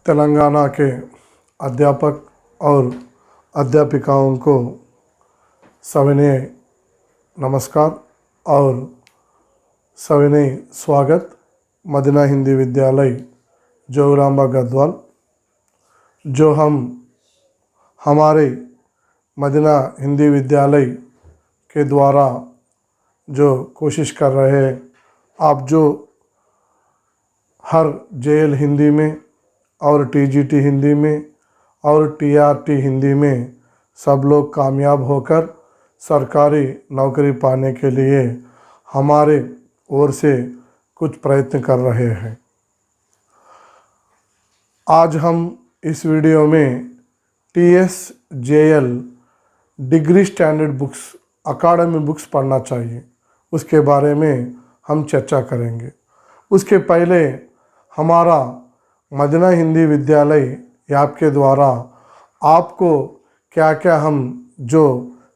तेलंगाना के अध्यापक और अध्यापिकाओं को सविनय नमस्कार और सविनय स्वागत। मदीना हिंदी विद्यालय जोगरांबा गद्वाल, जो हम हमारे मदीना हिंदी विद्यालय के द्वारा जो कोशिश कर रहे हैं, आप जो हर जेएल हिंदी में और टीजीटी हिंदी में और टीआरटी हिंदी में सब लोग कामयाब होकर सरकारी नौकरी पाने के लिए हमारे ओर से कुछ प्रयत्न कर रहे हैं। आज हम इस वीडियो में TSJL degree standard books academy books पढ़ना चाहिए, उसके बारे में हम चर्चा करेंगे। उसके पहले हमारा मदीना हिंदी विद्यालय ऐप के द्वारा आपको क्या क्या हम जो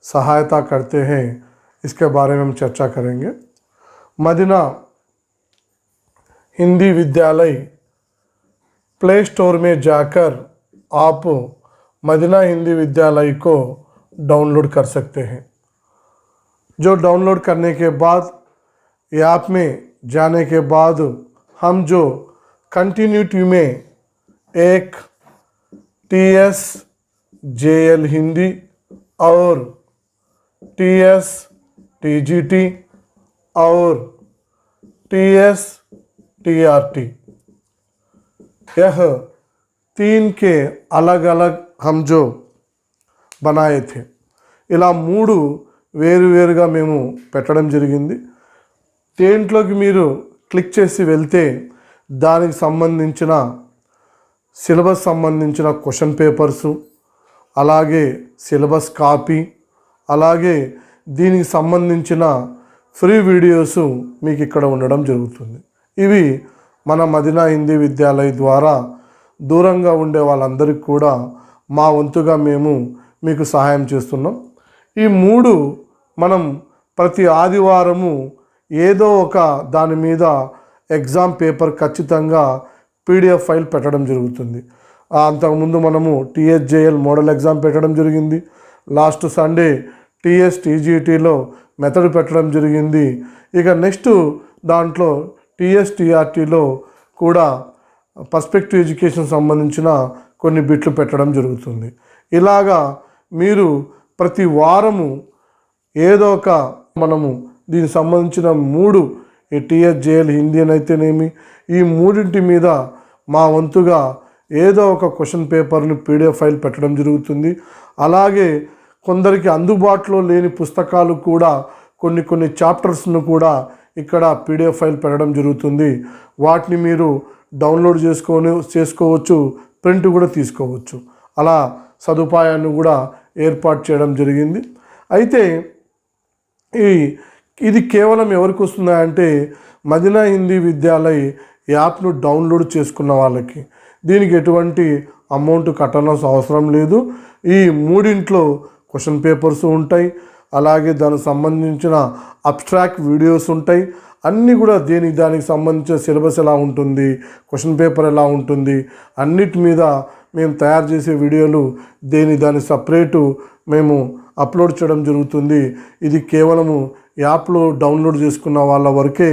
सहायता करते हैं, इसके बारे में हम चर्चा करेंगे। मदीना हिंदी विद्यालय प्ले स्टोर में जाकर आप मदीना हिंदी विद्यालय को डाउनलोड कर सकते हैं। जो डाउनलोड करने के बाद ऐप में जाने के बाद हम जो कंटिन्यूटी में एक TSJL हिंदी और TSTGT और TSTRT, यह तीन के अलग अलग हम जो बनाए थे, ఇలా మూడు వేరువేరుగా మేము పెట్టడం జరిగింది। దేంట్లోకి మీరు క్లిక్ చేసి వెళ్తే దానికి సంబంధించిన సిలబస్ సంబంధించిన క్వశ్చన్ పేపర్సు, అలాగే సిలబస్ కాపీ, అలాగే దీనికి సంబంధించిన ఫ్రీ వీడియోస్ మీకు ఇక్కడ ఉండడం జరుగుతుంది। ఇవి మన మదీనా హిందీ విద్యాలయ ద్వారా దూరంగా ఉండే వాళ్ళందరికీ కూడా మా వంతుగా మేము మీకు సహాయం చేస్తున్నాం। ఈ మూడు మనం ప్రతి ఆదివారము ఏదో ఒక దాని మీద ఎగ్జామ్ పేపర్ ఖచ్చితంగా PDF ఫైల్ పెట్టడం జరుగుతుంది। అంతకుముందు మనము TSJL మోడల్ ఎగ్జామ్ పెట్టడం జరిగింది। లాస్ట్ సండే TSTGTలో మెథడ్ పెట్టడం జరిగింది। ఇక నెక్స్ట్ దాంట్లో TSTRTలో కూడా పర్స్పెక్టివ్ ఎడ్యుకేషన్ సంబంధించిన కొన్ని బిట్లు పెట్టడం జరుగుతుంది। ఇలాగా మీరు ప్రతి వారము ఏదో ఒక మనము దీనికి సంబంధించిన మూడు, ఈ TSJL హిందీ అయితేనేమి, ఈ మూడింటి మీద మా వంతుగా ఏదో ఒక క్వశ్చన్ పేపర్ని PDF ఫైల్ పెట్టడం జరుగుతుంది। అలాగే కొందరికి అందుబాటులో లేని పుస్తకాలు కూడా కొన్ని చాప్టర్స్ను కూడా ఇక్కడ PDF ఫైల్ పెట్టడం జరుగుతుంది। వాటిని మీరు డౌన్లోడ్ చేసుకోవచ్చు, ప్రింట్ కూడా తీసుకోవచ్చు। అలా సదుపాయాన్ని కూడా ఏర్పాటు చేయడం జరిగింది। అయితే ఇది కేవలం ఎవరికి వస్తుందంటే మదీనా హిందీ విద్యాలయ యాప్ను డౌన్లోడ్ చేసుకున్న వాళ్ళకి। దీనికి ఎటువంటి అమౌంట్ కట్టాల్సిన అవసరం లేదు। ఈ మూడింట్లో క్వశ్చన్ పేపర్స్ ఉంటాయి, అలాగే దానికి సంబంధించిన అబ్స్ట్రాక్ట్ వీడియోస్ ఉంటాయి। అన్నీ కూడా దానికి సంబంధించిన సిలబస్ ఎలా ఉంటుంది, క్వశ్చన్ పేపర్ ఎలా ఉంటుంది, అన్నిటి మీద మేము తయారు చేసే వీడియోలు దాని సపరేటు మేము అప్లోడ్ చేయడం జరుగుతుంది। ఇది కేవలము యాప్లో డౌన్లోడ్ చేసుకున్న వాళ్ళ వరకే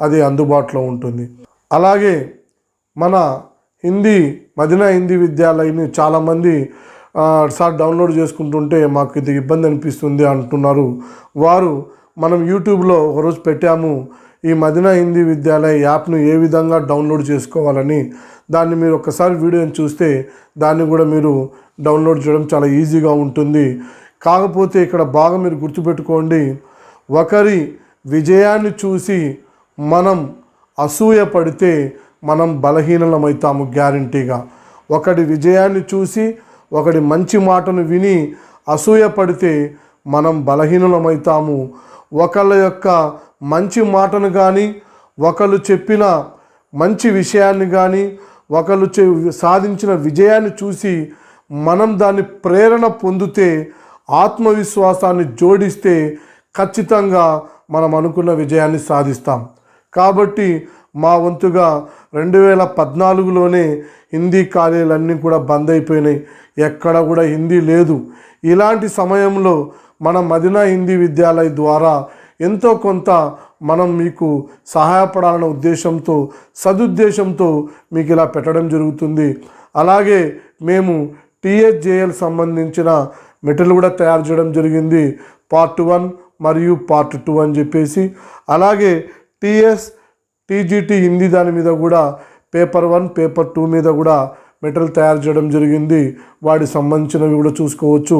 అది అందుబాటులో ఉంటుంది। అలాగే మన మదీనా హిందీ విద్యాలయని చాలామంది సార్ డౌన్లోడ్ చేసుకుంటుంటే మాకు ఇది ఇబ్బంది అనిపిస్తుంది అంటున్నారు। వారు మనం యూట్యూబ్లో ఒకరోజు పెట్టాము, ఈ మదీనా హిందీ విద్యాలయ యాప్ను ఏ విధంగా డౌన్లోడ్ చేసుకోవాలని। దాన్ని మీరు ఒక్కసారి వీడియోని చూస్తే దాన్ని కూడా మీరు డౌన్లోడ్ చేయడం చాలా ఈజీగా ఉంటుంది। కాకపోతే ఇక్కడ బాగా మీరు గుర్తుపెట్టుకోండి, ఒకరి విజయాన్ని చూసి మనం అసూయ పడితే మనం బలహీనమవుతాము గ్యారంటీగా। ఒకడి విజయాన్ని చూసి ఒకడి మంచి మాటను విని అసూయ పడితే మనం బలహీనమవుతాము। ఒకళ్ళ యొక్క మంచి మాటను కానీ, ఒకళ్ళు చెప్పిన మంచి విషయాన్ని కానీ, ఒకళ్ళు సాధించిన విజయాన్ని చూసి మనం దాన్ని ప్రేరణ పొందితే, ఆత్మవిశ్వాసాన్ని జోడిస్తే ఖచ్చితంగా మనం అనుకున్న విజయాన్ని సాధిస్తాం। కాబట్టి మా వంతుగా 2014లోనే హిందీ కాలేజీలన్నీ కూడా బంద్ అయిపోయినాయి, ఎక్కడ కూడా హిందీ లేదు. ఇలాంటి సమయంలో మన మదీనా హిందీ విద్యాలయ ద్వారా ఎంతో కొంత మనం మీకు సహాయపడాలన్న ఉద్దేశంతో, సదుద్దేశంతో మీకు ఇలా పెట్టడం జరుగుతుంది. అలాగే మేము TSJL సంబంధించిన మెటీరియల్ కూడా తయారు చేయడం జరిగింది, పార్ట్ 1 మరియు పార్ట్ 2 అని చెప్పేసి. అలాగే TGT హిందీ దాని మీద కూడా పేపర్ 1 పేపర్ 2 మీద కూడా మెటీరియల్ తయారు చేయడం జరిగింది, వాటికి సంబంధించినవి కూడా చూసుకోవచ్చు.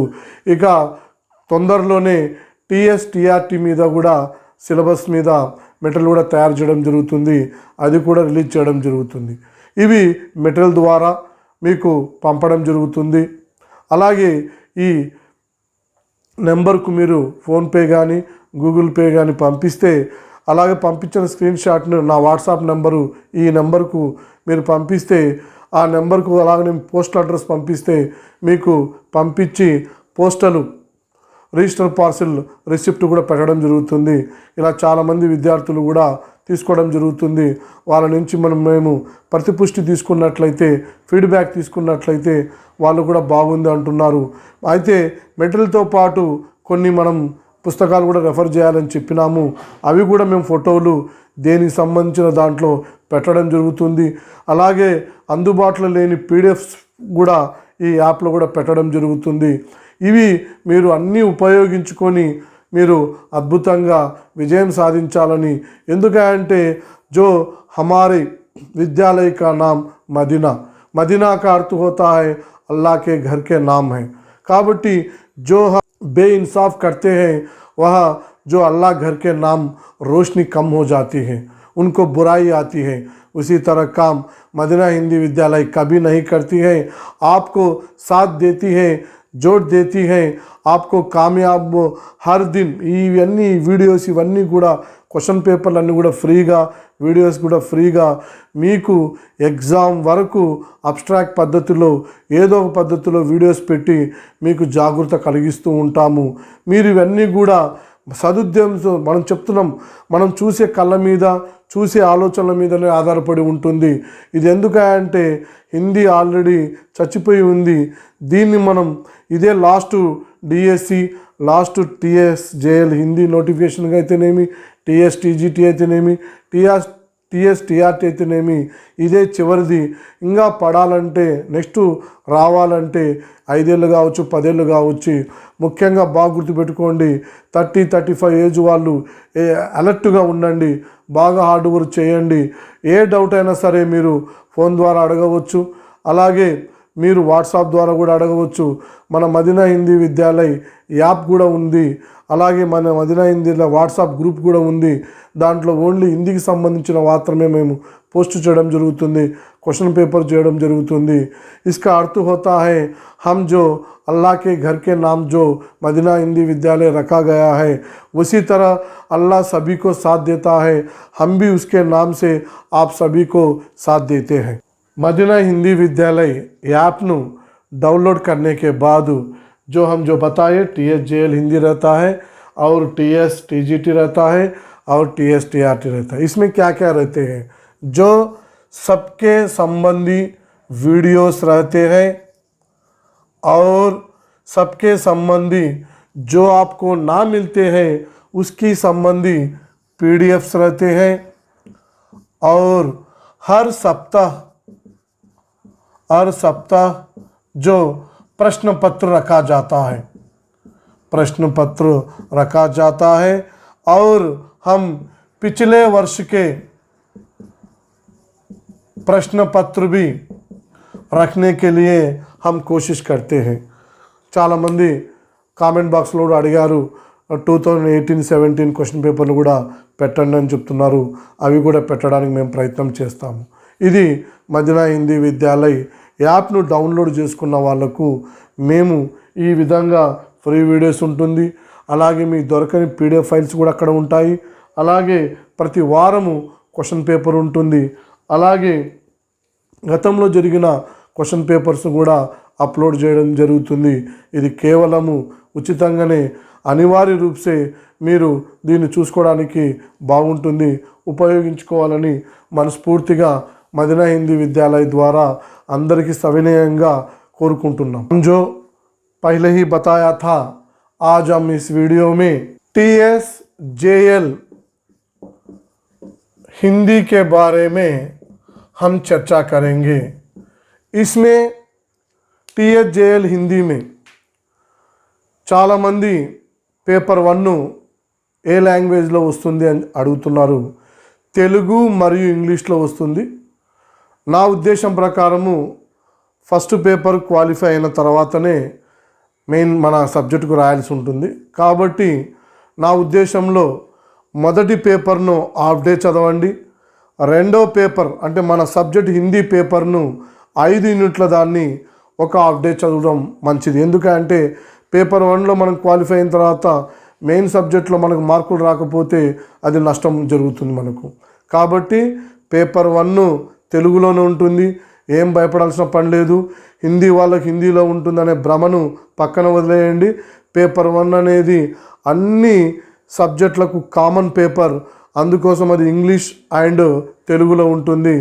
ఇక తొందరలోనే TRT మీద కూడా సిలబస్ మీద మెటీరియల్ కూడా తయారు చేయడం జరుగుతుంది, అది కూడా రిలీజ్ చేయడం జరుగుతుంది. ఇవి మెటీరియల్ ద్వారా మీకు పంపడం జరుగుతుంది. అలాగే ఈ నెంబర్కు మీరు ఫోన్పే కానీ గూగుల్ పే కానీ పంపిస్తే, అలాగే పంపించిన స్క్రీన్ షాట్ను నా వాట్సాప్ నెంబరు, ఈ నెంబర్కు మీరు పంపిస్తే, ఆ నెంబర్కు అలాగే నేను పోస్టల్ అడ్రస్ పంపిస్తే మీకు పంపించి పోస్టల్ రిజిస్టర్ పార్సిల్ రిసిప్ట్ కూడా పెట్టడం జరుగుతుంది. ఇలా చాలామంది విద్యార్థులు కూడా తీసుకోవడం జరుగుతుంది. వాళ్ళ నుంచి మేము ప్రతిపుష్టి తీసుకున్నట్లయితే, ఫీడ్బ్యాక్ తీసుకున్నట్లయితే వాళ్ళు కూడా బాగుంది అంటున్నారు. అయితే మెటీరియల్తో పాటు కొన్ని మనం పుస్తకాలు కూడా రెఫర్ చేయాలని చెప్పినాము, అవి కూడా మేము ఫోటోలు దేనికి సంబంధించిన దాంట్లో పెట్టడం జరుగుతుంది. అలాగే అందుబాటులో లేని PDFs కూడా ఈ యాప్లో కూడా పెట్టడం జరుగుతుంది. ఇవి మీరు అన్నీ ఉపయోగించుకొని మీరు అద్భుతంగా విజయం సాధించాలని. ఎందుకంటే जो हमारे विद्यालय का नाम मदीना का अर्थ होता है अल्लाह के घर के नाम है. కాబట్టి जो हम बेइंसाफ करते हैं वह जो अल्लाह घर के नाम रोशनी कम हो जाती है, उनको बुराई आती है. उसी तरह काम मदीना हिंदी विद्यालय कभी नहीं करती है, आपको साथ देती है, जोड़ देती है, आपको कामयाब हर दिन. ఇవన్నీ వీడియోస్ ఇవన్నీ కూడా క్వశ్చన్ పేపర్లు అన్నీ కూడా ఫ్రీగా, వీడియోస్ కూడా ఫ్రీగా మీకు ఎగ్జామ్ వరకు అబ్స్ట్రాక్ట్ పద్ధతిలో ఏదో ఒక పద్ధతిలో వీడియోస్ పెట్టి మీకు జాగృత కలిగిస్తూ ఉంటాము. మీరు ఇవన్నీ కూడా సదుద్దేశంతో మనం చెప్తున్నాం, మనం చూసే కళ్ళ మీద, చూసే ఆలోచనల మీదనే ఆధారపడి ఉంటుంది. ఇది ఎందుకంటే హిందీ ఆల్రెడీ చచ్చిపోయి ఉంది. దీన్ని మనం ఇదే last DSC, last TSJL Hindi నోటిఫికేషన్గా అయితేనేమి, TGT అయితేనేమి, TRT అయితేనేమి, ఇదే చివరిది. ఇంకా పడాలంటే నెక్స్ట్ రావాలంటే 5 ఏళ్ళు కావచ్చు, 10 ఏళ్ళు కావచ్చు. ముఖ్యంగా బాగా గుర్తుపెట్టుకోండి, 30-35 ఏజ్ వాళ్ళు అలర్ట్గా ఉండండి, బాగా హార్డ్ వర్క్ చేయండి. ఏ డౌట్ అయినా సరే మీరు ఫోన్ ద్వారా అడగవచ్చు, అలాగే మీరు వాట్సాప్ ద్వారా కూడా అడగవచ్చు. మన మదీనా హిందీ విద్యాలయ్ యాప్ కూడా ఉంది, అలాగే మన మదీనా హిందీలో వాట్సాప్ గ్రూప్ కూడా ఉంది. దాంట్లో ఓన్లీ హిందీకి సంబంధించిన మాత్రమే మేము పోస్ట్ చేయడం జరుగుతుంది, క్వశ్చన్ పేపర్ చేయడం జరుగుతుంది. इसका अर्थ होता है हम जो अल्लाह के घर के नाम जो मदीना हिंदी विद्यालय रखा गया है, उसी तरह अल्लाह सभी को साथ देता है, हम भी उसके नाम से आप सभी को साथ देते हैं. मदीना हिंदी विद्यालय ऐप नु डाउनलोड करने के बाद जो हम जो बताए TSJL हिंदी रहता है और TGT रहता है और TRT रहता है. इसमें क्या क्या रहते हैं? जो सबके संबंधी वीडियोस रहते हैं और सबके संबंधी जो आपको ना मिलते हैं उसकी संबंधी PDFs रहते हैं. और हर सप्ताह जो प्रश्न पत्र रखा जाता है और हम पिछले वर्ष के प्रश्न पत्र भी रखने के लिए हम कोशिश करते हैं. చాలా మంది కామెంట్ బాక్స్లో కూడా అడిగారు 2018-17 క్వశ్చన్ పేపర్లు కూడా పెట్టండి అని చెప్తున్నారు. అవి కూడా పెట్టడానికి మేము ప్రయత్నం చేస్తాము. ఇది మదీనా హిందీ విద్యాలయ్ యాప్ను డౌన్లోడ్ చేసుకున్న వాళ్ళకు మేము ఈ విధంగా ఫ్రీ వీడియోస్ ఉంటుంది, అలాగే మీకు దొరకని PDF ఫైల్స్ కూడా అక్కడ ఉంటాయి. అలాగే ప్రతి వారము క్వశ్చన్ పేపర్ ఉంటుంది. అలాగే గతంలో జరిగిన క్వశ్చన్ పేపర్స్ కూడా అప్లోడ్ చేయడం జరుగుతుంది. ఇది కేవలము ఉచితంగానే, అనివార్య రూపసే మీరు దీన్ని చూసుకోవడానికి బాగుంటుంది, ఉపయోగించుకోవాలని మనస్ఫూర్తిగా मदीना हिंदी विद्यालय द्वारा अंदरिकी सविनयंगा कोरुकुंटुन्नाम। जो पहले ही बताया था, आज हम इस वीडियो में TSJL हिंदी के बारे में हम चर्चा करेंगे। इसमें TSJL हिंदी में చాలా మంది పేపర్ 1 ఏ లాంగ్వేజ్లో వస్తుంది అని అడుగుతున్నారు. తెలుగు మరియు ఇంగ్లీష్లో వస్తుంది. నా ఉద్దేశం ప్రకారము ఫస్ట్ పేపర్ క్వాలిఫై అయిన తర్వాతనే మెయిన్ మన సబ్జెక్టుకు రాయాల్సి ఉంటుంది. కాబట్టి నా ఉద్దేశంలో మొదటి పేపర్ను హాఫ్ డే చదవండి. రెండో పేపర్ అంటే మన సబ్జెక్ట్ హిందీ పేపర్ను 5 యూనిట్ల దాన్ని ఒక హాఫ్ డే చదవడం మంచిది. ఎందుకంటే పేపర్ 1లో మనం క్వాలిఫై అయిన తర్వాత మెయిన్ సబ్జెక్ట్లో మనకు మార్కులు రాకపోతే అది నష్టం జరుగుతుంది మనకు. కాబట్టి పేపర్ 1 తెలుగులోనే ఉంటుంది, ఏం భయపడాల్సిన పని లేదు. హిందీ వాళ్ళకి హిందీలో ఉంటుందనే భ్రమను పక్కన వదిలేయండి. పేపర్ 1 అనేది అన్ని సబ్జెక్టులకు కామన్ పేపర్, అందుకోసం అది ఇంగ్లీష్ అండ్ తెలుగులో ఉంటుంది.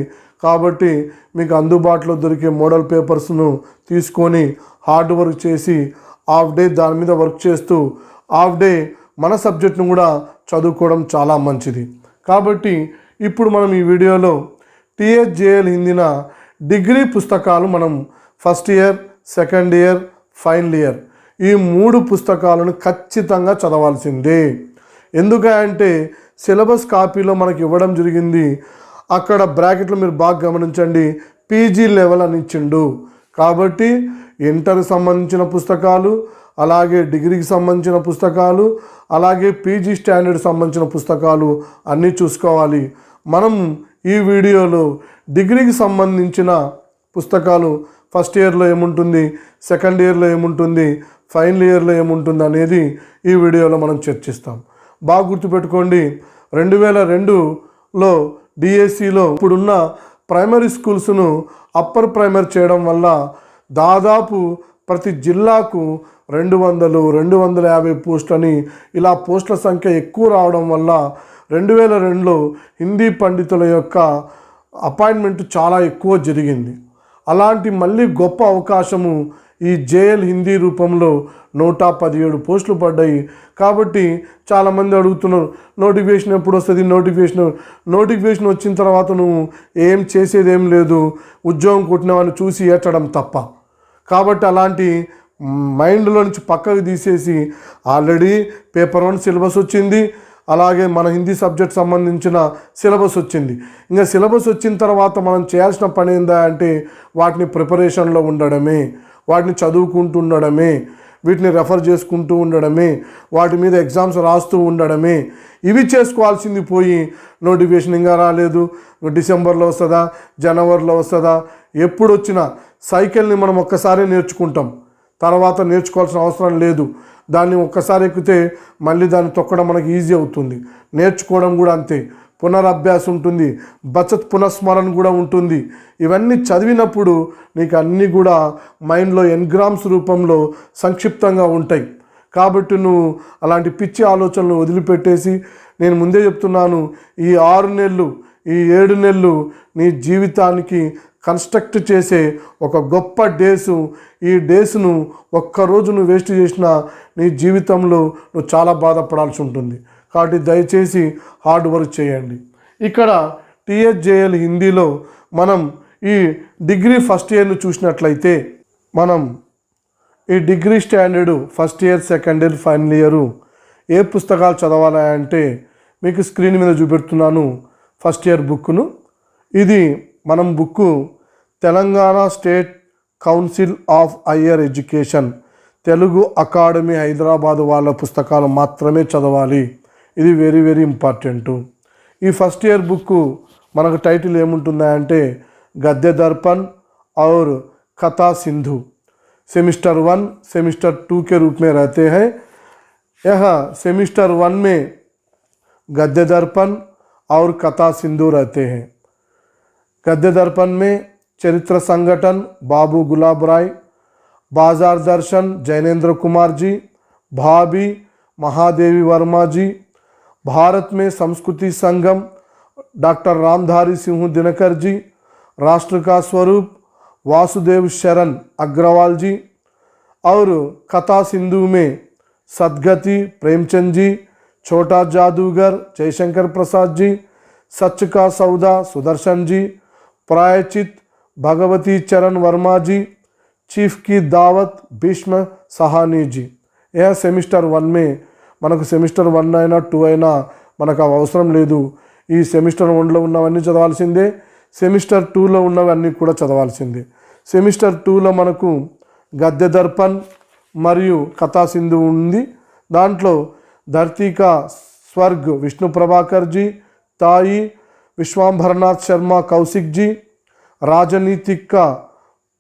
కాబట్టి మీకు అందుబాటులో దొరికే మోడల్ పేపర్స్ను తీసుకొని హార్డ్ వర్క్ చేసి హాఫ్ డే దాని మీద వర్క్ చేస్తూ హాఫ్ డే మన సబ్జెక్ట్ను కూడా చదువుకోవడం చాలా మంచిది. కాబట్టి ఇప్పుడు మనం ఈ వీడియోలో TSJL హిందీన డిగ్రీ పుస్తకాలు మనం first year, second year, final year ఈ 3 పుస్తకాలను ఖచ్చితంగా చదవాల్సిందే. ఎందుకంటే సిలబస్ కాపీలో మనకి ఇవ్వడం జరిగింది. అక్కడ బ్రాకెట్లో మీరు బాగా గమనించండి, PG లెవెల్ అని ఇచ్చిండు. కాబట్టి ఇంటర్ సంబంధించిన పుస్తకాలు, అలాగే డిగ్రీకి సంబంధించిన పుస్తకాలు, అలాగే PG స్టాండర్డ్ సంబంధించిన పుస్తకాలు అన్నీ చూసుకోవాలి. మనం ఈ వీడియోలో డిగ్రీకి సంబంధించిన పుస్తకాలు ఫస్ట్ ఇయర్లో ఏముంటుంది, సెకండ్ ఇయర్లో ఏముంటుంది, ఫైనల్ ఇయర్లో ఏముంటుంది అనేది ఈ వీడియోలో మనం చర్చిస్తాం. బాగా గుర్తుపెట్టుకోండి, 2002లో DSCలో ఇప్పుడున్న ప్రైమరీ స్కూల్స్ను అప్పర్ ప్రైమరీ చేయడం వల్ల దాదాపు ప్రతి జిల్లాకు 200, 250 పోస్టులని ఇలా పోస్టుల సంఖ్య ఎక్కువ రావడం వల్ల 2002లో హిందీ పండితుల యొక్క అపాయింట్మెంట్ చాలా ఎక్కువ జరిగింది. అలాంటి మళ్ళీ గొప్ప అవకాశము ఈ JL హిందీ రూపంలో 117 పోస్టులు పడ్డాయి. కాబట్టి చాలామంది అడుగుతున్నారు, నోటిఫికేషన్ ఎప్పుడు వస్తుంది, నోటిఫికేషన్ వచ్చిన తర్వాత నువ్వు ఏం చేసేదేం లేదు, ఉద్యోగం కొట్టినవాడిని చూసి ఏడ్చడం తప్ప. కాబట్టి అలాంటి మైండ్లో నుంచి పక్కకు తీసేసి ఆల్రెడీ పేపర్ 1 సిలబస్ వచ్చింది, అలాగే మన హిందీ సబ్జెక్ట్ సంబంధించిన సిలబస్ వచ్చింది. ఇంకా సిలబస్ వచ్చిన తర్వాత మనం చేయాల్సిన పని ఏందా అంటే వాటిని ప్రిపరేషన్లో ఉండడమే, వాటిని చదువుకుంటూ ఉండడమే, వీటిని రెఫర్ చేసుకుంటూ ఉండడమే, వాటి మీద ఎగ్జామ్స్ రాస్తూ ఉండడమే. ఇవి చేసుకోవాల్సింది పోయి నోటిఫికేషన్ ఇంకా రాలేదు, డిసెంబర్లో వస్తుందా, జనవరిలో వస్తుందా, ఎప్పుడు వచ్చినా సైకిల్ని మనం ఒక్కసారి నేర్చుకుంటాం, తర్వాత నేర్చుకోవాల్సిన అవసరం లేదు. దాన్ని ఒక్కసారి ఎక్కితే మళ్ళీ దాన్ని తొక్కడం మనకి ఈజీ అవుతుంది. నేర్చుకోవడం కూడా అంతే, పునరభ్యాసం ఉంటుంది, బచత్ పునఃస్మరణ కూడా ఉంటుంది. ఇవన్నీ చదివినప్పుడు నీకు అన్నీ కూడా మైండ్లో ఎన్గ్రామ్స్ రూపంలో సంక్షిప్తంగా ఉంటాయి. కాబట్టి నువ్వు అలాంటి పిచ్చి ఆలోచనలు వదిలిపెట్టేసి, నేను ముందే చెప్తున్నాను, ఈ 6 నెలలు, ఈ 7 నెలలు నీ జీవితానికి కన్స్ట్రక్ట్ చేసే ఒక గొప్ప డేసు. ఈ డేస్ను ఒక్కరోజు నువ్వు వేస్ట్ చేసినా నీ జీవితంలో నువ్వు చాలా బాధపడాల్సి ఉంటుంది. కాబట్టి దయచేసి హార్డ్ వర్క్ చేయండి. ఇక్కడ TSJL హిందీలో మనం ఈ డిగ్రీ ఫస్ట్ ఇయర్ను చూసినట్లయితే, మనం ఈ degree standard first year, second year, final year ఏ పుస్తకాలు చదవాలి అంటే మీకు స్క్రీన్ మీద చూపెడుతున్నాను ఫస్ట్ ఇయర్ బుక్ను. ఇది మనం book Telangana state council of higher education Telugu academy Hyderabad వాళ్ళ పుస్తకాలు మాత్రమే చదవాలి. ఇది వెరీ వెరీ ఇంపార్టెంటు. ఈ ఫస్ట్ ఇయర్ బుక్కు మనకు టైటిల్ ఏముంటుందా అంటే गद्य दर्पण और कथा सिंधु सेमिस्टर 1 सेमिस्टर 2 के रूप में रहते हैं। यह सेमिस्टर 1 में गद्य दर्पण और कथा सिंधु रहते हैं। गद्य दर्पण में चरित्र संगठन बाबू गुलाब राय, बाजार दर्शन जैनेन्द्र कुमार जी, भाभी महादेवी वर्मा जी, भारत में संस्कृति संगम डॉक्टर रामधारी सिंह दिनकर जी, राष्ट्र का स्वरूप वासुदेव शरण अग्रवाल जी, और कथा सिंधु में सदगति प्रेमचंद जी, छोटा जादूगर जयशंकर प्रसाद जी, सच का सौदा सुदर्शन जी, प्रायचित भगवती चरण वर्मा जी, चीफ की दावत भीष्म सहानी जी। यह సెమిస్టర్ 1 में మనకు సెమిస్టర్ 1 అయినా 2 అయినా మనకు అవసరం లేదు. ఈ సెమిస్టర్ 1లో ఉన్నవన్నీ చదవాల్సిందే, సెమిస్టర్ 2లో ఉన్నవన్నీ కూడా చదవాల్సిందే. సెమిస్టర్ 2లో మనకు గద్య దర్పణ్ మరియు కథా సింధు ఉంది. దాంట్లో धरती का स्वर्ग विष्णु प्रभाकर जी, ताई विश्वांभरनाथ शर्मा कौशिक जी, राजनीतिक का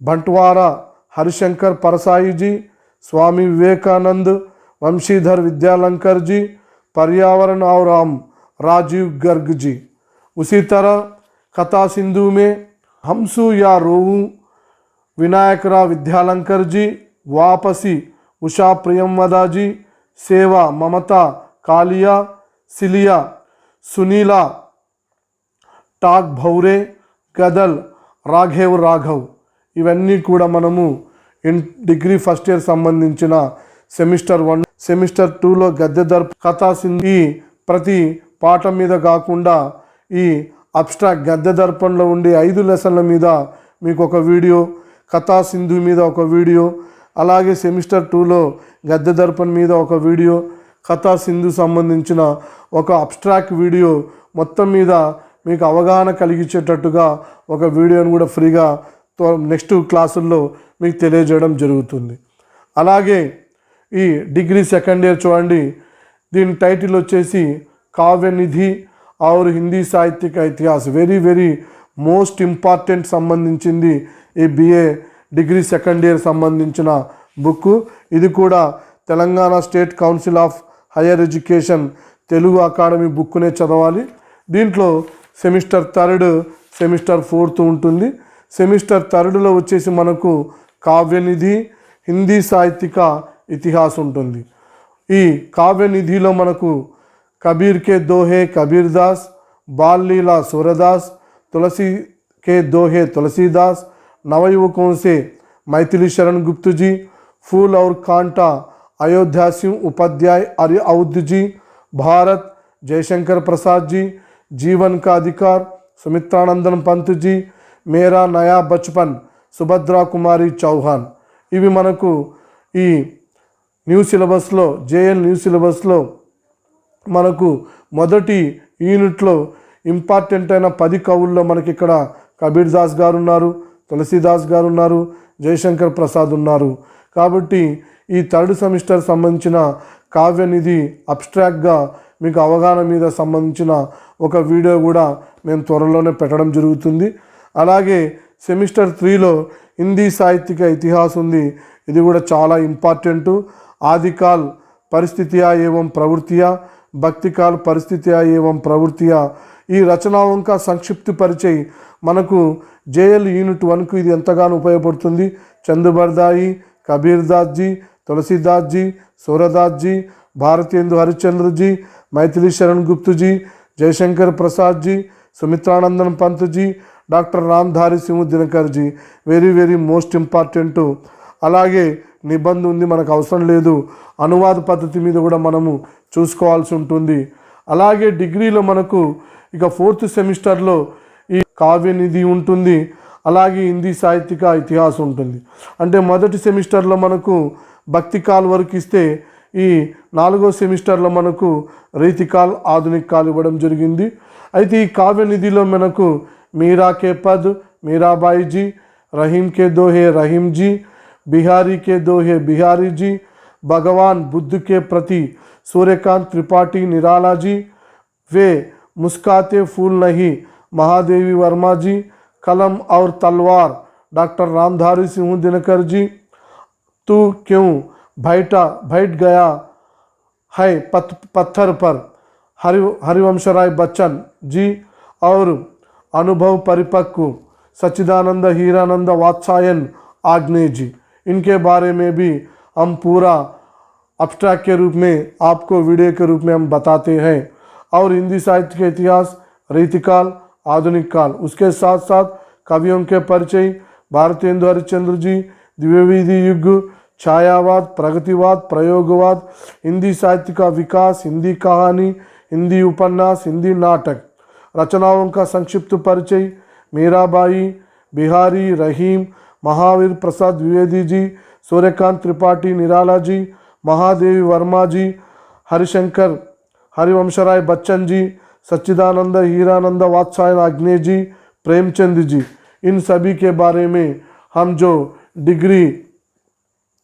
बंटवारा हरिशंकर परसाई जी, स्वामी विवेकानंद वंशीधर विद्यालंकर जी, पर्यावरण और हम राजीव गर्ग जी। उसी तरह कथा सिंधु में हमसू या रोहू विनायकराव विद्यालंकर जी, वापसी उषा प्रियमदा जी, सेवा ममता कालिया सिलिया सुनीला टाक भौरे गदल राघव राघव ఇవన్నీ కూడా మనము డిగ్రీ ఫస్ట్ ఇయర్ సంబంధించిన సెమిస్టర్ 1 సెమిస్టర్ 2లో గద్య దర్ప కథా సింధు ఈ ప్రతి పాఠం మీద కాకుండా ఈ అబ్స్ట్రాక్ట్ గద్య దర్పణలో ఉండే 5 లెసన్ల మీద మీకు ఒక వీడియో, కథా సింధు మీద ఒక వీడియో, అలాగే సెమిస్టర్ 2లో గద్య దర్పణ్ మీద ఒక వీడియో, కథా సింధు సంబంధించిన ఒక అబ్స్ట్రాక్ట్ వీడియో, మొత్తం మీద మీకు అవగాహన కలిగించేటట్టుగా ఒక వీడియోని కూడా ఫ్రీగా నెక్స్ట్ క్లాసుల్లో మీకు తెలియజేయడం జరుగుతుంది. అలాగే ఈ డిగ్రీ సెకండ్ ఇయర్ చూడండి, దీని టైటిల్ వచ్చేసి కావ్య నిధి और हिंदी साहित्य का इतिहास, వెరీ వెరీ మోస్ట్ ఇంపార్టెంట్ సంబంధించింది ఈ బిఏ డిగ్రీ సెకండ్ ఇయర్ సంబంధించిన బుక్. ఇది కూడా Telangana state council of higher education Telugu academy బుక్నే చదవాలి. దీంట్లో సెమిస్టర్ 3 సెమిస్టర్ 4 ఉంటుంది. సెమిస్టర్ 3లో వచ్చేసి మనకు కావ్యనిధి హిందీ సాహిత్యక ఇతిహాస్ ఉంటుంది. ఈ కావ్యనిధిలో మనకు కబీర్ కే దోహే కబీర్దాస్, బాల్ లీలా सूरदास, तुलसी के दोहे तुलसीदास, नवयुवकों से मैथिली शरण गुप्त जी, फूल और कांटा अयोध्या सिंह उपाध्याय आर्य औध जी, भारत जयशंकर प्रसाद जी, जीवन का अधिकार सुमित्रानंदन पंत जी, मेरा नया बचपन सुभद्रा कुमारी चौहान. ఇవి మనకు ఈ న్యూ సిలబస్లో జేఎల్ న్యూ సిలబస్లో మనకు మొదటి యూనిట్లో ఇంపార్టెంట్ అయిన 10 కవుల్లో మనకి ఇక్కడ కబీర్ దాస్ గారు ఉన్నారు, తులసీదాస్ గారు ఉన్నారు, జయశంకర్ ప్రసాద్ ఉన్నారు. కాబట్టి ఈ 3rd సెమిస్టర్ సంబంధించిన కావ్యనిధి అబ్స్ట్రాక్ట్గా మీకు అవగాహన మీద సంబంధించిన ఒక వీడియో కూడా మేము త్వరలోనే పెట్టడం జరుగుతుంది. అలాగే సెమిస్టర్ 3లో హిందీ సాహిత్యక ఇతిహాస్ ఉంది. ఇది కూడా చాలా ఇంపార్టెంటు. ఆదికాల్ పరిస్థితియా ఏవం ప్రవృత్తియా, భక్తికాల్ పరిస్థితియా ఏవం ప్రవృత్తియా, ఈ రచనాओं का సంక్షిప్త పరిచయ మనకు జేఎల్ యూనిట్ 1కు ఇది ఎంతగానో ఉపయోగపడుతుంది. Chandbardai, Kabirdas ji, Tulsidas ji, Surdas ji, Bharatendu Harishchandra ji, Maithili Sharan Gupt ji, Jaishankar Prasad ji, Sumitranandan Pant ji, doctor Ramdhari Singh Dinkar ji, very very most important. అలాగే నిబంధన ఉంది, మనకు అవసరం లేదు. అనువాద పద్ధతి మీద కూడా మనము చూసుకోవాల్సి ఉంటుంది. అలాగే డిగ్రీలో మనకు ఇక 4th సెమిస్టర్లో ఈ కావ్యనిధి ఉంటుంది. అలాగే హిందీ సాహిత్యక ఇతిహాస్ ఉంటుంది. అంటే మొదటి సెమిస్టర్లో మనకు భక్తికాల్ వరకు ఇస్తే ఈ 4వ సెమిస్టర్లో మనకు రీతికాల్ ఆధునిక కాల్ ఇవ్వడం జరిగింది. అయితే ఈ కావ్యనిధిలో మనకు मीरा के पद मीराबाई जी, रहीम के दोहे रहीम जी, बिहारी के दोहे बिहारी जी, भगवान बुद्ध के प्रति सूर्यकांत त्रिपाठी निराला जी, वे मुस्काते फूल नहीं महादेवी वर्मा जी, कलम और तलवार डॉक्टर रामधारी सिंह दिनकर जी, तू क्यों बैठ गया है पत्थर पर हरिवंशराय बच्चन जी, और अनुभव परिपक्व सच्चिदानंद हीरानंद वात्सायन आग्नेय जी. इनके बारे में भी हम पूरा अब्स्ट्रैक्ट के रूप में आपको वीडियो के रूप में हम बताते हैं. और हिंदी साहित्य के इतिहास, रीतिकाल, आधुनिक काल, उसके साथ साथ कवियों के परिचय, भारतेंदु हरिश्चंद्र जी, द्विवेदी युग, छायावाद, प्रगतिवाद, प्रयोगवाद, हिंदी साहित्य का विकास, हिंदी कहानी, हिंदी उपन्यास, हिंदी नाटक, रचनाओं का संक्षिप्त परिचय, मीराबाई, बिहारी, रहीम, महावीर प्रसाद द्विवेदी जी, सूर्यकांत त्रिपाठी निराला जी, महादेवी वर्मा जी, हरिशंकर हरिवंशराय बच्चन जी, सच्चिदानंद हीरानंद वात्सायन अग्नि जी, प्रेमचंद जी, इन सभी के बारे में हम जो डिग्री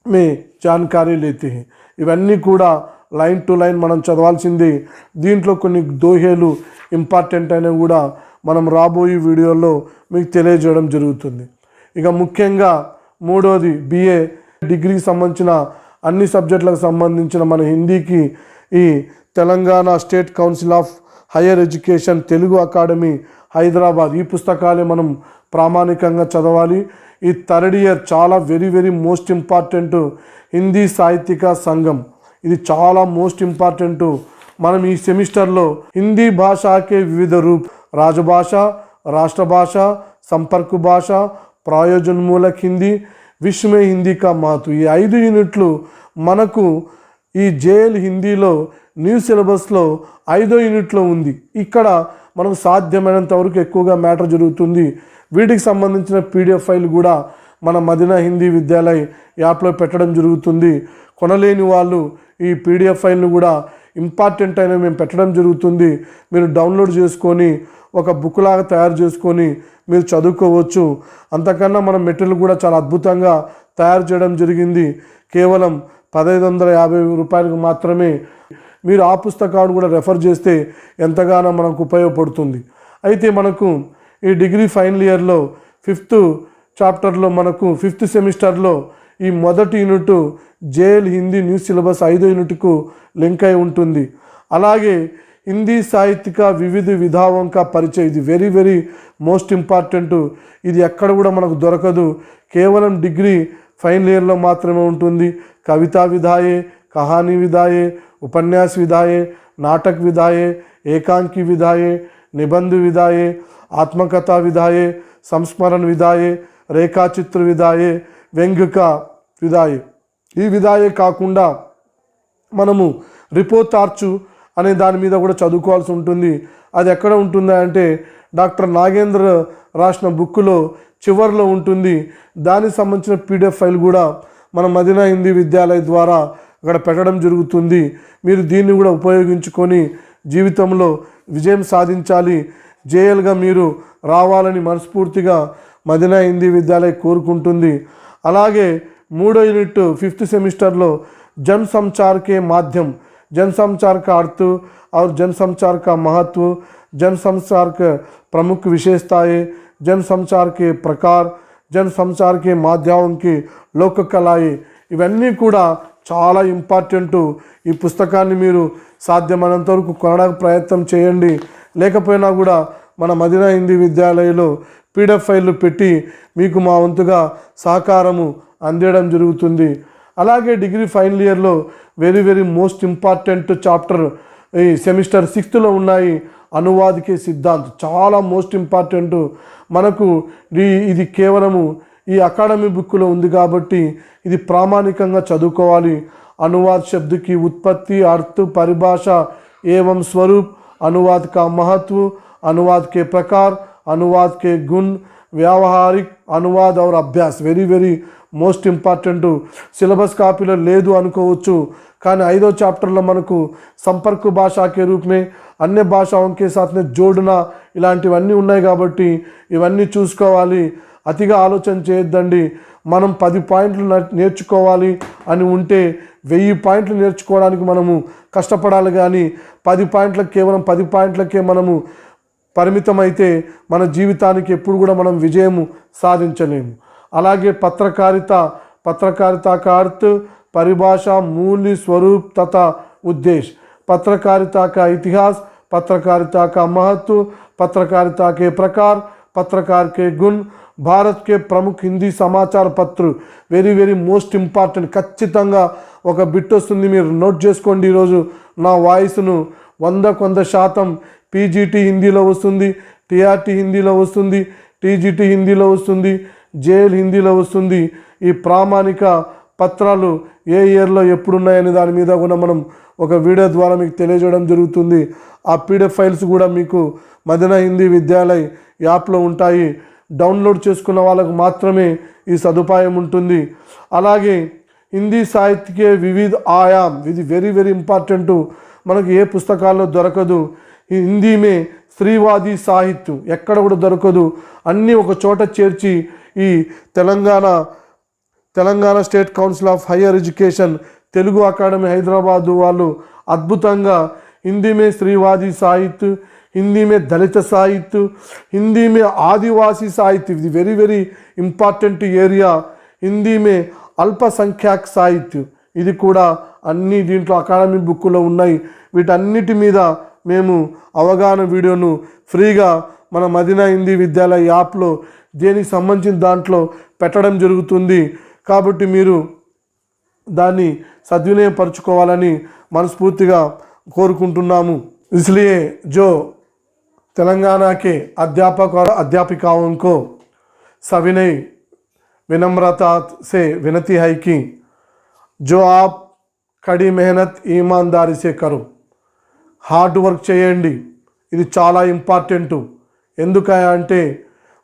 में जानकारी लेते हैं. ఇవన్నీ కూడా లైన్ టు లైన్ మనం చదవాల్సిందే. దీంట్లో కొన్ని దోహేలు ఇంపార్టెంట్ అయినవి కూడా మనం రాబోయే వీడియోలో మీకు తెలియజేయడం జరుగుతుంది. ఇక ముఖ్యంగా మూడోది బిఏ డిగ్రీకి సంబంధించిన అన్ని సబ్జెక్టులకు సంబంధించిన మన హిందీకి ఈ Telangana state council of higher education Telugu academy Hyderabad ఈ పుస్తకాలే మనం ప్రామాణికంగా చదవాలి. ఈ థర్డ్ ఇయర్ చాలా very very most important Hindi సాహిత్యిక సంఘం, ఇది చాలా మోస్ట్ ఇంపార్టెంట్. మనం ఈ సెమిస్టర్లో హిందీ భాషకే వివిధ రూప్, రాజభాష, రాష్ట్ర భాష, సంపర్క భాష, ప్రయోజనమూలక హిందీ, విశ్వ మే హిందీ కా మహత్వ, ఈ 5 యూనిట్లు మనకు ఈ జేఎల్ హిందీలో న్యూ సిలబస్లో 5వ యూనిట్లో ఉంది. ఇక్కడ మనకు సాధ్యమైనంత వరకు ఎక్కువగా మ్యాటర్ జరుగుతుంది. వీటికి సంబంధించిన పీడిఎఫ్ ఫైల్ కూడా మన మదీనా హిందీ విద్యాలయ్ యాప్లో పెట్టడం జరుగుతుంది. కొనలేని వాళ్ళు ఈ పీడిఎఫ్ ఫైల్ను కూడా ఇంపార్టెంట్ అయిన మేము పెట్టడం జరుగుతుంది. మీరు డౌన్లోడ్ చేసుకొని ఒక బుక్ లాగా తయారు చేసుకొని మీరు చదువుకోవచ్చు. అంతకన్నా మన మెటీరియల్ కూడా చాలా అద్భుతంగా తయారు చేయడం జరిగింది. కేవలం 1550 రూపాయలకు మాత్రమే. మీరు ఆ పుస్తకాన్ని కూడా రెఫర్ చేస్తే ఎంతగానో మనకు ఉపయోగపడుతుంది. అయితే మనకు ఈ డిగ్రీ ఫైనల్ ఇయర్లో 5th చాప్టర్లో మనకు 5th సెమిస్టర్లో ఈ మొదటి unit JL Hindi new syllabus 5వ యూనిట్కు లింక్ అయి ఉంటుంది. అలాగే హిందీ సాహిత్యక వివిధ విధావం కా పరిచయం, ఇది వెరీ వెరీ మోస్ట్ ఇంపార్టెంట్. ఇది ఎక్కడ కూడా మనకు దొరకదు, కేవలం డిగ్రీ ఫైనల్ ఇయర్లో మాత్రమే ఉంటుంది. కవితా విధాయే, కహానీ విధాయే, उपन्यास विधाये, नाटक विधाये, एकांकी विधाये, निबंध विधाये, आत्मकथा विधाये, संस्मरण विधाये, रेखाचित्र विधाये, व्यंग्यक विधाये. ఈ విధాయే కాకుండా మనము రిపోర్ట్ ఆర్చు అనే దాని మీద కూడా చదువుకోవాల్సి ఉంటుంది. అది ఎక్కడ ఉంటుందా అంటే డాక్టర్ నాగేంద్ర రాసిన బుక్లో చివర్లో ఉంటుంది. దానికి సంబంధించిన పీడిఎఫ్ ఫైల్ కూడా మన మదీనా హిందీ విద్యాలయ ద్వారా అక్కడ పెట్టడం జరుగుతుంది. మీరు దీన్ని కూడా ఉపయోగించుకొని జీవితంలో విజయం సాధించాలి, జేఎల్గా మీరు రావాలని మనస్ఫూర్తిగా మదీనా హిందీ విద్యాలయ కోరుకుంటుంది. అలాగే 3వ యూనిట్ 5th సెమిస్టర్లో జన్ సంచార్ కే మాధ్యం, जन संचार का अर्थ और जन संचार का महत्व, जन संचार के प्रमुख विशेषताएं, जन संचार के प्रकार, जन संचार के माध्यमों की लोक कलाएं, ఇవన్నీ కూడా చాలా ఇంపార్టెంట్. ఈ పుస్తకాన్ని మీరు సాధ్యమైనంత వరకు కొనడానికి ప్రయత్నం చేయండి. లేకపోయినా కూడా మన మదీనా హిందీ విద్యాలయంలో పీడిఎఫ్ ఫైళ్ళు పెట్టి మీకు మా వంతుగా సహకారము అందించడం జరుగుతుంది. అలాగే డిగ్రీ ఫైనల్ ఇయర్లో very very most important chapter ఈ సెమిస్టర్ 6th ఉన్నాయి. అనువాదికే సిద్ధాంత్ చాలా మోస్ట్ ఇంపార్టెంట్. మనకు ఇది కేవలము ఈ అకాడమీ బుక్లో ఉంది కాబట్టి ఇది ప్రామాణికంగా చదువుకోవాలి. अनुवाद शब्द की उत्पत्ति, अर्थ, परिभाषा एवं स्वरूप, अनुवाद का महत्व, अनुवाद के प्रकार, अनुवाद के गुण, व्यावहारिक अनुवाद और अभ्यास very very most important. Syllabus కాపీలో లేదు అనుకోవచ్చు, కానీ 5వ చాప్టర్లో మనకు సంపర్క భాషా కే రూప్ మే అన్య భాషాओं के साथ में जोड़ना ఇలాంటివన్నీ ఉన్నాయి కాబట్టి ఇవన్నీ చూసుకోవాలి. అతిగా ఆలోచన చేయొద్దండి. మనం 10 పాయింట్లు నేర్చుకోవాలి అని ఉంటే 1000 పాయింట్లు నేర్చుకోవడానికి మనము కష్టపడాలి. కానీ 10 పాయింట్లకు కేవలం 10 పాయింట్లకే మనము పరిమితమైతే మన జీవితానికి ఎప్పుడు కూడా మనం విజయం సాధించలేము. అలాగే पत्रकारिता का अर्थ, परिभाषा, मूल्य, स्वरूप तथा उद्देश्य, पत्रकारिता का इतिहास, पत्रकारिता का महत्व, पत्रकारिता के प्रकार, पत्रकार के गुण, భారత్ కే ప్రముఖ హిందీ సమాచార పత్ర వెరీ వెరీ మోస్ట్ ఇంపార్టెంట్. ఖచ్చితంగా ఒక బిట్ వస్తుంది, మీరు నోట్ చేసుకోండి. ఈరోజు నా వాయిస్ను 100% పీజీటీ హిందీలో వస్తుంది, టీఆర్టీ హిందీలో వస్తుంది, టీజీటీ హిందీలో వస్తుంది, జేఎల్ హిందీలో వస్తుంది. ఈ ప్రామాణిక పత్రాలు ఏ ఇయర్లో ఎప్పుడున్నాయని దాని మీద కూడా మనం ఒక వీడియో ద్వారా మీకు తెలియజేయడం జరుగుతుంది. ఆ పీడిఎఫ్ ఫైల్స్ కూడా మీకు మదీనా హిందీ విద్యాలయ్ యాప్లో ఉంటాయి. డౌన్లోడ్ చేసుకున్న వాళ్ళకు మాత్రమే ఈ సదుపాయం ఉంటుంది. అలాగే హిందీ సాహిత్యకే వివిధ ఆయామ్, ఇది వెరీ వెరీ ఇంపార్టెంట్, మనకు ఏ పుస్తకాల్లో దొరకదు. హిందీ మే స్త్రీవాदी సాహిత్యం ఎక్కడ కూడా దొరకదు. అన్నీ ఒక చోట చేర్చి ఈ Telangana state council of higher education Telugu academy Hyderabad వాళ్ళు అద్భుతంగా హిందీ మే స్త్రీవాदी సాహిత్య, हिंदी में दलित साहित्य, हिंदी में आदिवासी साहित्य, ఇది very very important area. Hindi మే అల్పసంఖ్యాక్ సాహిత్య, ఇది కూడా అన్ని దీంట్లో అకాడమీ బుక్కులో ఉన్నాయి. వీటన్నిటి మీద మేము అవగాహన వీడియోను ఫ్రీగా మన మదీనా హిందీ విద్యాలయ యాప్లో దీనికి సంబంధించిన దాంట్లో పెట్టడం జరుగుతుంది. కాబట్టి మీరు దాన్ని సద్వినియోగపరచుకోవాలని మనస్ఫూర్తిగా కోరుకుంటున్నాము. इसलिए जो तेलंगाना के अध्यापक और अध्यापिकाओं को सविनय विनम्रता से विनती है कि जो आप कड़ी मेहनत ईमानदारी से करो, హార్డ్ వర్క్ చేయండి. ఇది చాలా ఇంపార్టెంట్. ఎందుకంటే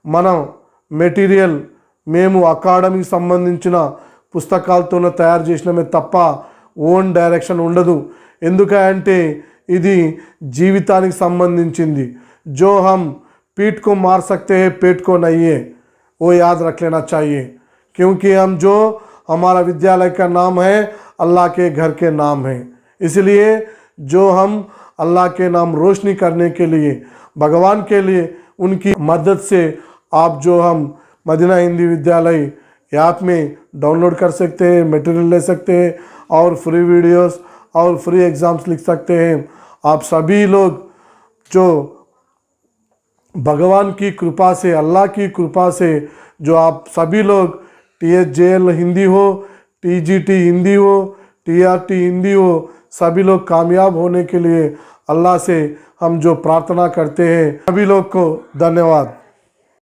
మనం మెటీరియల్ మేము అకాడమీకి సంబంధించిన పుస్తకాలతోనే తయారు చేసినమే తప్ప ఓన్ డైరెక్షన్ ఉండదు. ఎందుకంటే ఇది జీవితానికి సంబంధించింది. जो हम पीठ को मार सकते हैं पेट को नहीं है, वो याद रख लेना चाहिए. क्योंकि हम जो हमारा विद्यालय का नाम है अल्लाह के घर के नाम है. इसलिए जो हम अल्लाह के नाम रोशनी करने के लिए, भगवान के लिए उनकी मदद से आप जो हम मदीना हिंदी विद्यालय ऐप में डाउनलोड कर सकते हैं, मटेरियल ले सकते हैं और फ्री वीडियोस और फ्री एग्ज़ाम्स लिख सकते हैं. आप सभी लोग जो भगवान की कृपा से, अल्लाह की कृपा से जो आप सभी लोग THJL हिंदी हो, TGT हिंदी हो, TRT हिंदी हो, सभी लोग कामयाब होने के लिए अल्लाह से हम जो प्रार्थना करते हैं. सभी लोग को धन्यवाद.